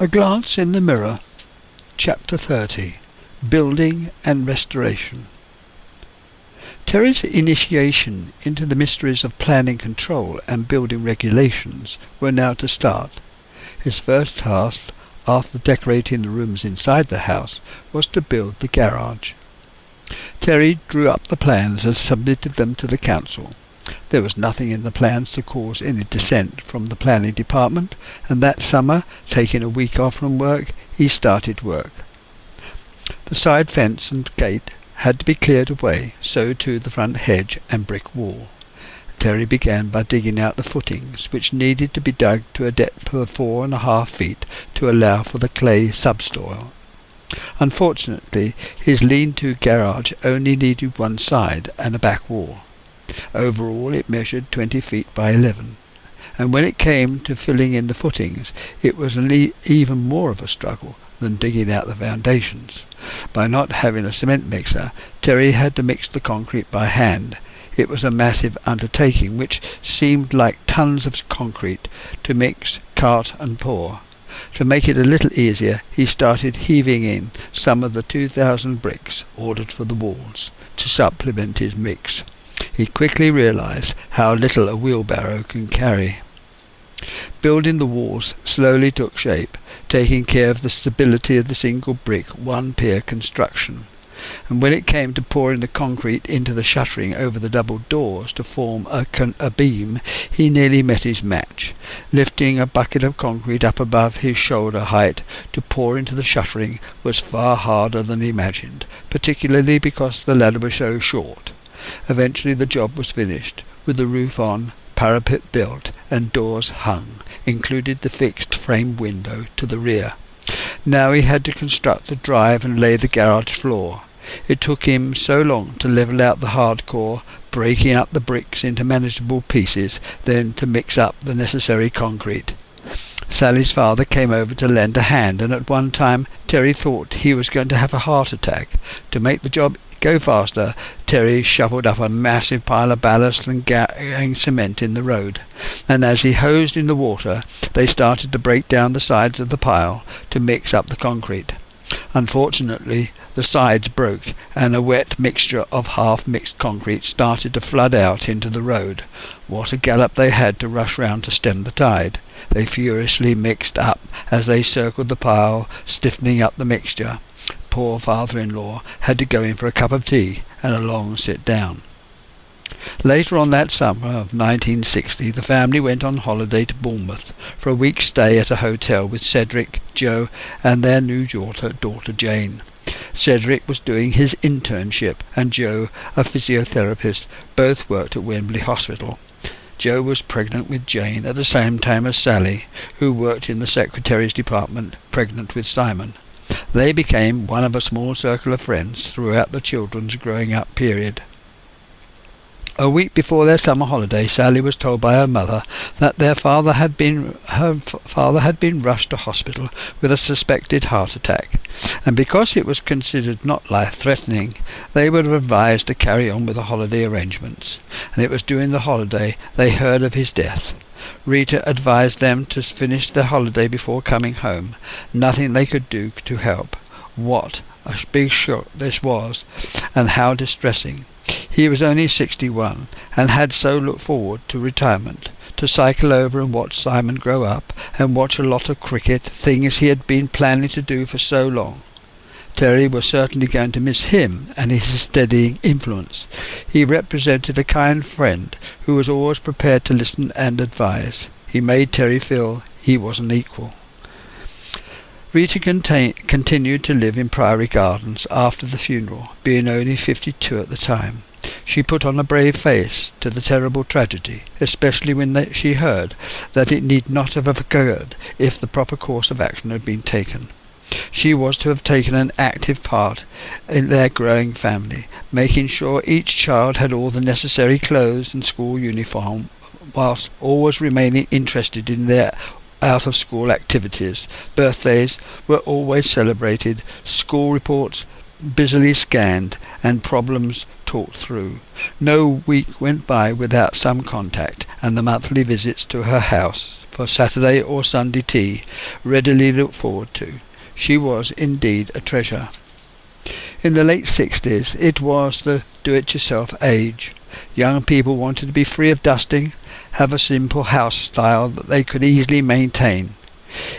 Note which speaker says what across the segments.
Speaker 1: A glance in the mirror. Chapter 30. Building and Restoration. Terry's initiation into the mysteries of planning control and building regulations were now to start. His first task, after decorating the rooms inside the house, was to build the garage. Terry drew up the plans and submitted them to the council. There was nothing in the plans to cause any dissent from the planning department, and that summer, taking a week off from work, he started work. The side fence and gate had to be cleared away, so too the front hedge and brick wall. Terry began by digging out the footings, which needed to be dug to a depth of 4.5 feet to allow for the clay subsoil. Unfortunately, his lean-to garage only needed one side and a back wall. Overall it measured 20 feet by 11, and when it came to filling in the footings, it was even more of a struggle than digging out the foundations. By not having a cement mixer, Terry had to mix the concrete by hand. It was a massive undertaking which seemed like tons of concrete to mix, cart and pour. To make it a little easier, he started heaving in some of the 2,000 bricks ordered for the walls to supplement his mix. He quickly realized how little a wheelbarrow can carry. Building the walls slowly took shape, taking care of the stability of the single brick one-pier construction. And when it came to pouring the concrete into the shuttering over the double doors to form a beam, he nearly met his match. Lifting a bucket of concrete up above his shoulder height to pour into the shuttering was far harder than he imagined, particularly because the ladder was so short. Eventually the job was finished, with the roof on, parapet built, and doors hung, including the fixed frame window to the rear. Now he had to construct the drive and lay the garage floor. It took him so long to level out the hardcore, breaking up the bricks into manageable pieces, then to mix up the necessary concrete. Sally's father came over to lend a hand, and at one time Terry thought he was going to have a heart attack. To make the job go faster, Terry shoveled up a massive pile of ballast and cement in the road, and as he hosed in the water, they started to break down the sides of the pile to mix up the concrete. Unfortunately, the sides broke, and a wet mixture of half-mixed concrete started to flood out into the road. What a gallop they had to rush round to stem the tide. They furiously mixed up as they circled the pile, stiffening up the mixture. Poor father-in-law had to go in for a cup of tea and a long sit-down. Later on that summer of 1960, the family went on holiday to Bournemouth for a week's stay at a hotel with Cedric, Joe, and their new daughter Jane. Cedric was doing his internship, and Joe, a physiotherapist. Both worked at Wembley Hospital. Joe was pregnant with Jane at the same time as Sally, who worked in the secretary's department, pregnant with Simon. They became one of a small circle of friends throughout the children's growing up period. A week before their summer holiday, Sally was told by her mother that her father had been rushed to hospital with a suspected heart attack, and because it was considered not life-threatening, they were advised to carry on with the holiday arrangements, and it was during the holiday they heard of his death. Rita advised them to finish their holiday before coming home. Nothing they could do to help. What a big shock this was, and how distressing. He was only 61, and had so looked forward to retirement, to cycle over and watch Simon grow up, and watch a lot of cricket, things he had been planning to do for so long. Terry was certainly going to miss him and his steadying influence. He represented a kind friend who was always prepared to listen and advise. He made Terry feel he was an equal. Rita continued to live in Priory Gardens after the funeral, being only 52 at the time. She put on a brave face to the terrible tragedy, especially when she heard that it need not have occurred if the proper course of action had been taken. She was to have taken an active part in their growing family, making sure each child had all the necessary clothes and school uniform, whilst always remaining interested in their out-of-school activities. Birthdays were always celebrated, school reports busily scanned, and problems talked through. No week went by without some contact, and the monthly visits to her house for Saturday or Sunday tea, readily looked forward to. She was indeed a treasure. In the late 60s, it was the do-it-yourself age. Young people wanted to be free of dusting, have a simple house style that they could easily maintain.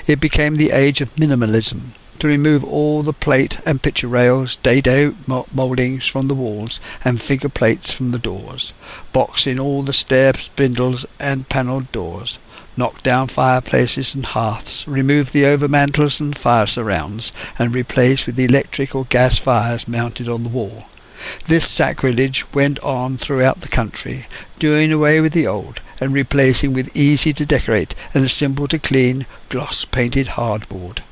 Speaker 1: It became the age of minimalism, to remove all the plate and picture rails, dado mouldings from the walls and figure plates from the doors, box in all the stair spindles and panelled doors, knock down fireplaces and hearths, remove the overmantels and fire surrounds, and replace with electric or gas fires mounted on the wall. This sacrilege went on throughout the country, doing away with the old and replacing with easy to decorate and simple to clean gloss-painted hardboard.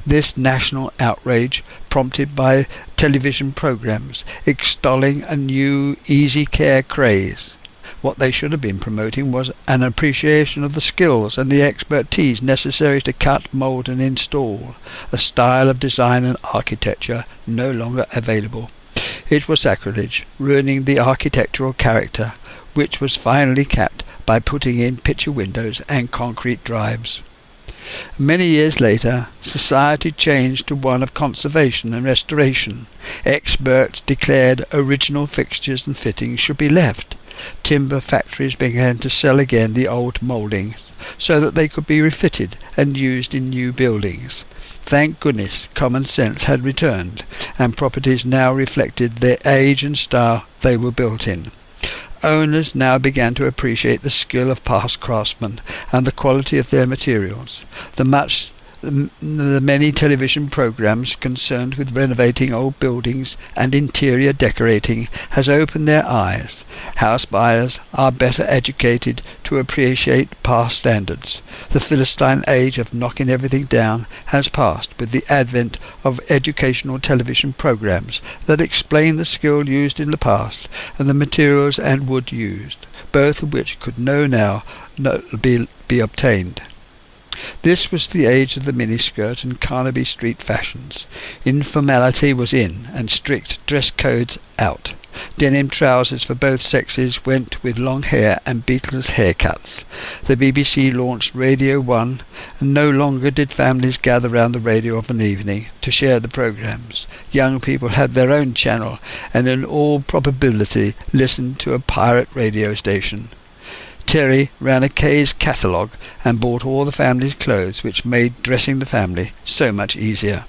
Speaker 1: This national outrage, prompted by television programs extolling a new easy care craze. What they should have been promoting was an appreciation of the skills and the expertise necessary to cut, mould and install, a style of design and architecture no longer available. It was sacrilege, ruining the architectural character, which was finally capped by putting in picture windows and concrete drives. Many years later, society changed to one of conservation and restoration. Experts declared original fixtures and fittings should be left. Timber factories began to sell again the old mouldings, so that they could be refitted and used in new buildings. Thank goodness common sense had returned, and properties now reflected the age and style they were built in. Owners now began to appreciate the skill of past craftsmen and the quality of their materials. The many television programs concerned with renovating old buildings and interior decorating has opened their eyes. House buyers are better educated to appreciate past standards. The Philistine age of knocking everything down has passed with the advent of educational television programs that explain the skill used in the past and the materials and wood used, both of which could now be obtained. This was the age of the miniskirt and Carnaby Street fashions. Informality was in, and strict dress codes out. Denim trousers for both sexes went with long hair and Beatles haircuts. The BBC launched Radio 1, and no longer did families gather round the radio of an evening to share the programmes. Young people had their own channel, and in all probability listened to a pirate radio station. Terry ran a Kay's catalogue and bought all the family's clothes, which made dressing the family so much easier.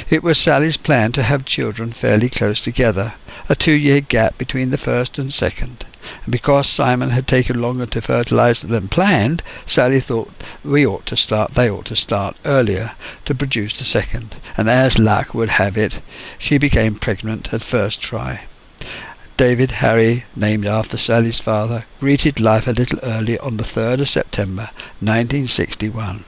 Speaker 1: It was Sally's plan to have children fairly close together, a 2-year gap between the first and second. And because Simon had taken longer to fertilise than planned, Sally thought they ought to start earlier to produce the second, and as luck would have it, she became pregnant at first try. David Harry, named after Sally's father, greeted life a little early on the 3rd of September 1961.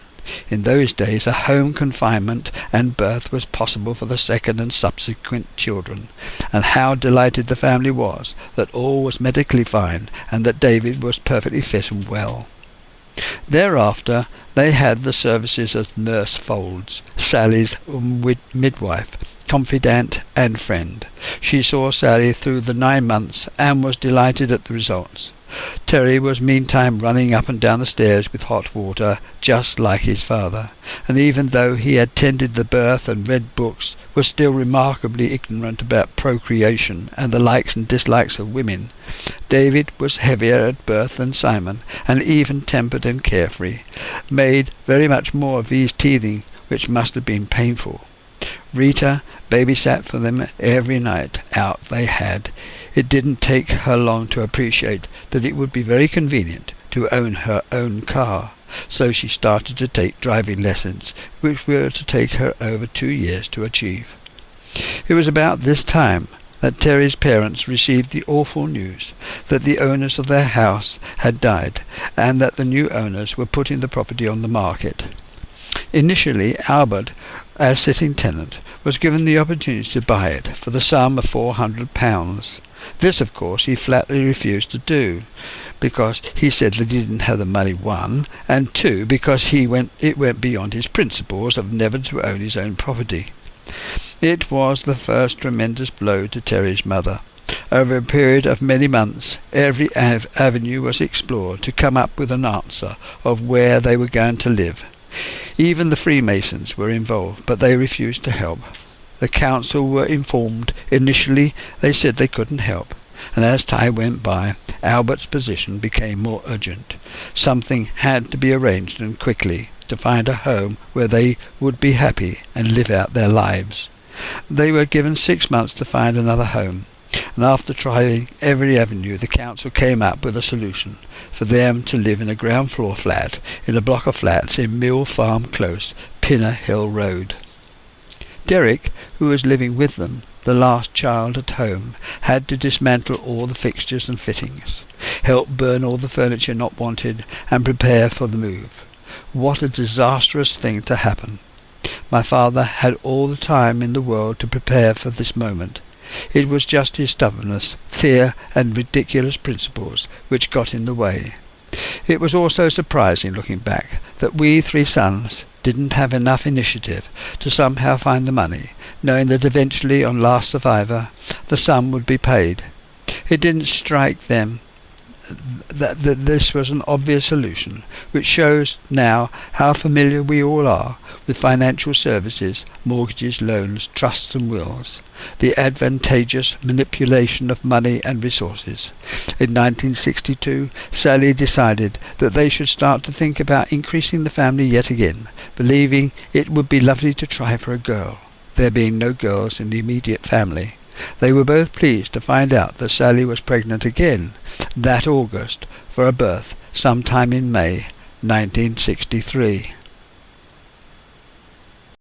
Speaker 1: In those days a home confinement and birth was possible for the second and subsequent children, and how delighted the family was that all was medically fine and that David was perfectly fit and well. Thereafter they had the services of Nurse Folds, Sally's midwife, confidant and friend. She saw Sally through the 9 months and was delighted at the results. Terry was meantime running up and down the stairs with hot water, just like his father, and even though he had tended the birth and read books, was still remarkably ignorant about procreation and the likes and dislikes of women. David was heavier at birth than Simon, and even-tempered and carefree, made very much more of these teething, which must have been painful. Rita babysat for them every night out they had. It didn't take her long to appreciate that it would be very convenient to own her own car, so she started to take driving lessons, which were to take her over 2 years to achieve. It was about this time that Terry's parents received the awful news that the owners of their house had died, and that the new owners were putting the property on the market. Initially, Albert, as sitting tenant, was given the opportunity to buy it for the sum of £400. This, of course, he flatly refused to do, because he said that he didn't have the money, 1, and 2, because it went beyond his principles of never to own his own property. It was the first tremendous blow to Terry's mother. Over a period of many months, every avenue was explored to come up with an answer of where they were going to live. Even the Freemasons were involved, but they refused to help. The council were informed. Initially, they said they couldn't help, and as time went by, Albert's position became more urgent. Something had to be arranged, and quickly, to find a home where they would be happy and live out their lives. They were given 6 months to find another home, and after trying every avenue, the council came up with a solution for them to live in a ground floor flat in a block of flats in Mill Farm Close, Pinner Hill Road. Derek, who was living with them, the last child at home, had to dismantle all the fixtures and fittings, help burn all the furniture not wanted, and prepare for the move. What a disastrous thing to happen! My father had all the time in the world to prepare for this moment. It was just his stubbornness, fear, and ridiculous principles which got in the way. It was also surprising, looking back, that we 3 sons didn't have enough initiative to somehow find the money, knowing that eventually, on last survivor, the sum would be paid. It didn't strike them that this was an obvious solution, which shows now how familiar we all are with financial services, mortgages, loans, trusts and wills, the advantageous manipulation of money and resources. In 1962, Sally decided that they should start to think about increasing the family yet again, believing it would be lovely to try for a girl, there being no girls in the immediate family. They were both pleased to find out that Sally was pregnant again that August for a birth sometime in May 1963.